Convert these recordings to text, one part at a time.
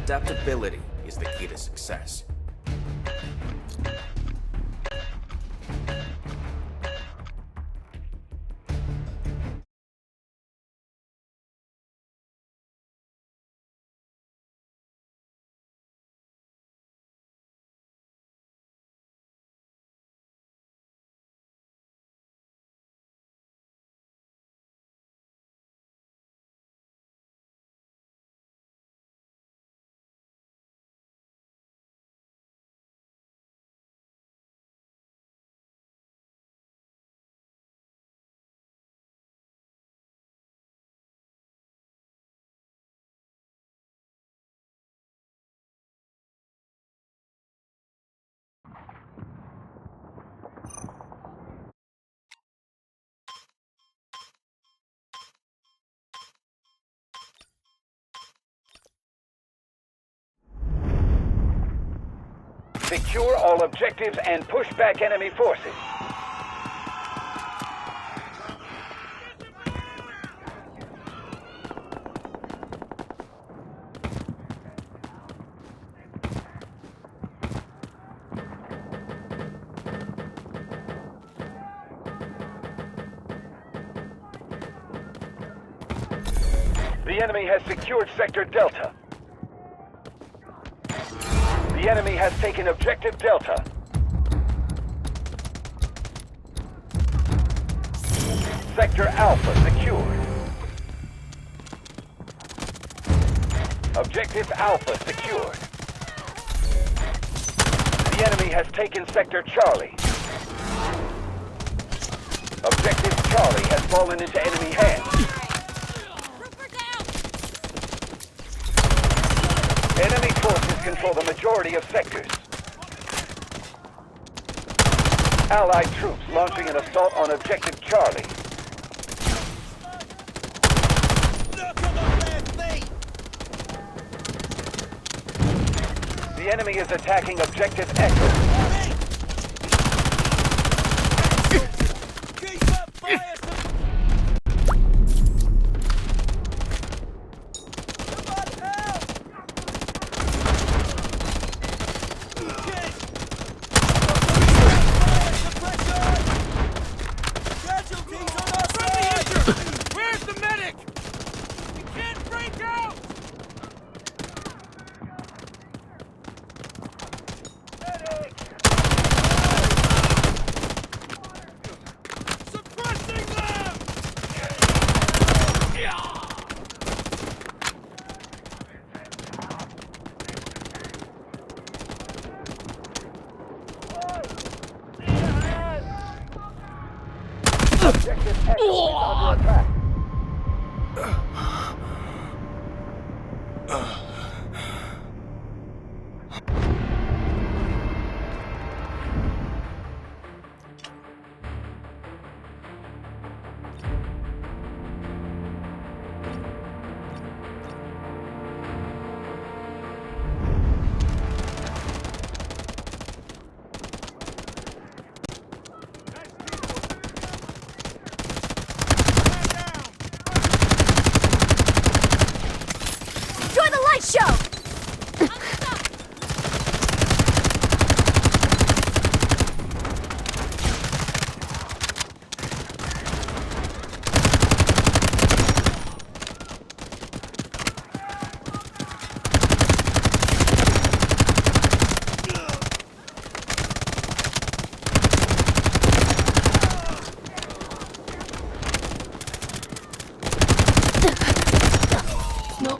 Adaptability is the key to success. Secure all objectives and push back enemy forces. The enemy has secured Sector Delta. The enemy has taken Objective Delta. Sector Alpha secured. Objective Alpha secured. The enemy has taken Sector Charlie. Objective Charlie has fallen into enemy hands. Enemy forces control the majority of sectors. Allied troops launching an assault on Objective Charlie. The enemy is attacking Objective Echo. Objective Echo is under attack.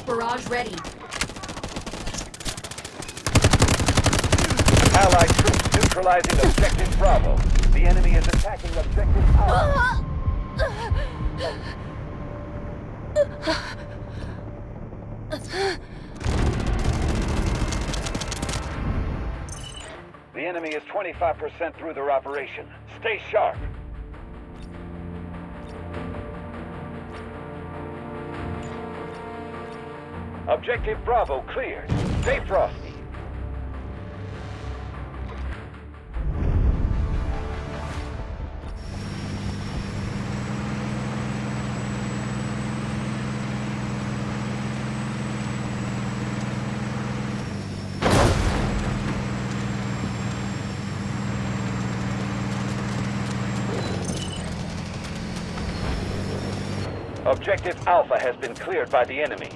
Barrage ready. Allied troops neutralizing Objective Bravo. The enemy is attacking Objective Alpha. The enemy is 25% through their operation. Stay sharp. Objective Bravo cleared. Stay frosty. Objective Alpha has been cleared by the enemy.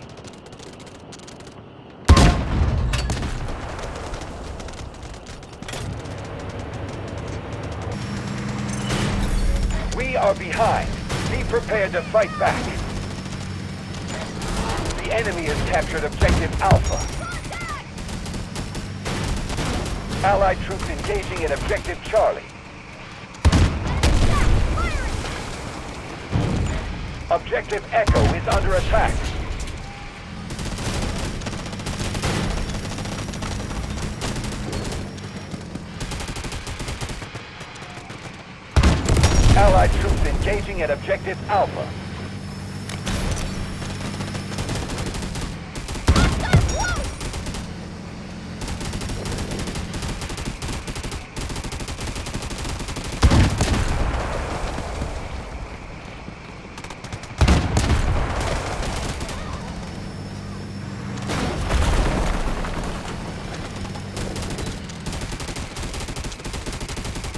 We are behind. Be prepared to fight back. The enemy has captured Objective Alpha. Allied troops engaging at Objective Charlie. Objective Echo is under attack. Allied troops engaging at Objective Alpha.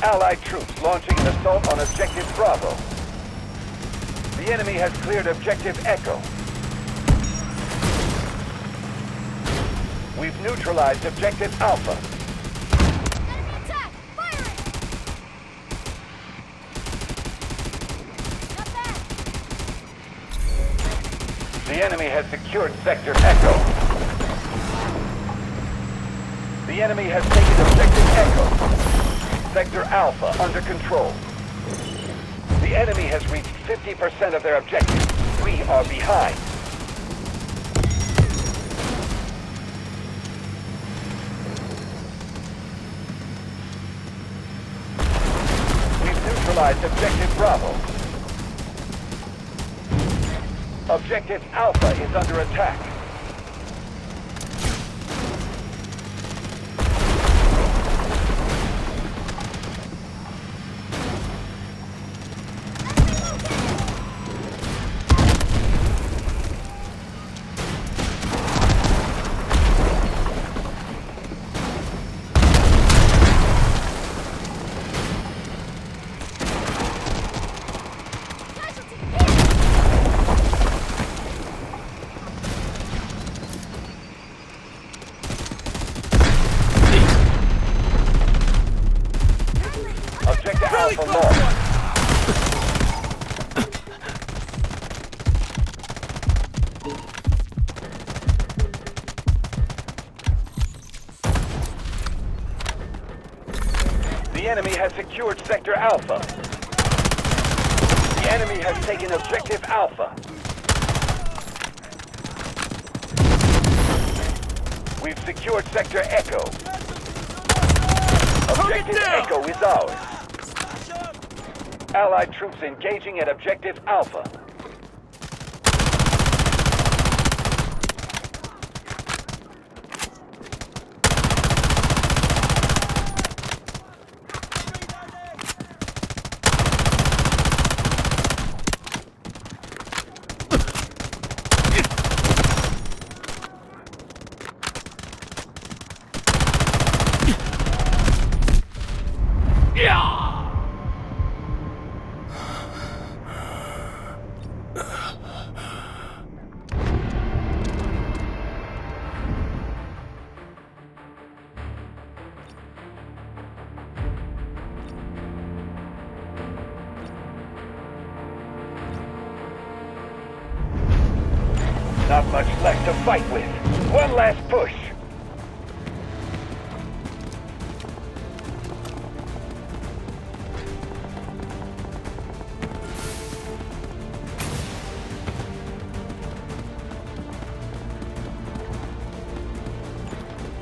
Allied troops launching an assault on Objective Bravo. The enemy has cleared Objective Echo. We've neutralized Objective Alpha. Enemy attack! Firing! Not bad! The enemy has secured Sector Echo. The enemy has taken Objective Echo. Sector Alpha under control. The enemy has reached 50% of their objectives. We are behind. We've neutralized Objective Bravo. Objective Alpha is under attack. Objective Alpha lost. The enemy has secured Sector Alpha. The enemy has taken Objective Alpha. We've secured Sector Echo. Objective Echo is ours. Allied troops engaging at Objective Alpha. Not much left to fight with. One last push.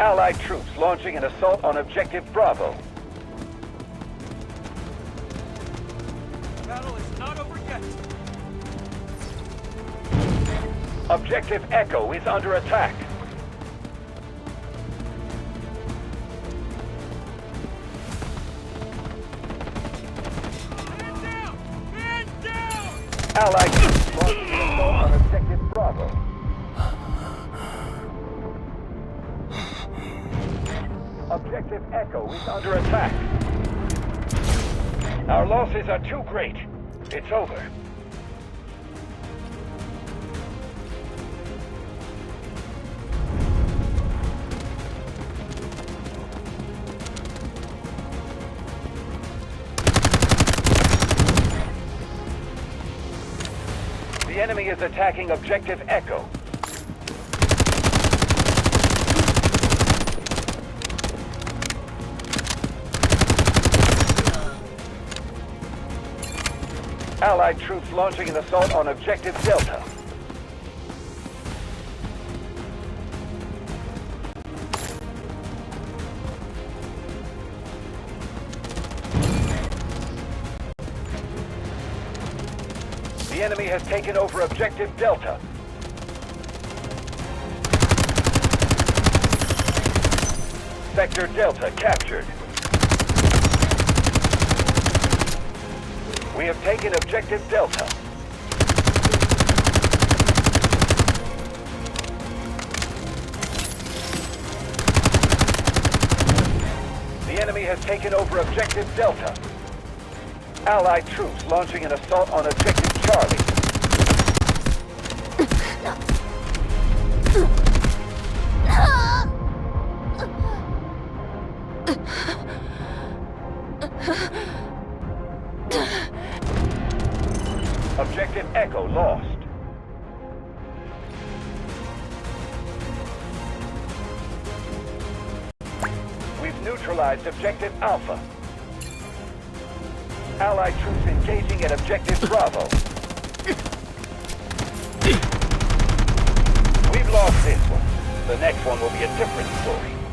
Allied troops launching an assault on Objective Bravo. The battle is not over yet. Objective Echo is under attack. Man down! Man down! Allied troops launching an assault on Objective Bravo. Objective Echo is under attack. Our losses are too great. It's over. enemy is attacking Objective Echo. Allied troops launching an assault on Objective Delta. The enemy has taken over Objective Delta. Sector Delta captured. We have taken Objective Delta. The enemy has taken over Objective Delta. Allied troops launching an assault on Objective Charlie. Objective Echo lost. We've neutralized Objective Alpha. Allied troops engaging at Objective Bravo. We've lost this one. The next one will be a different story.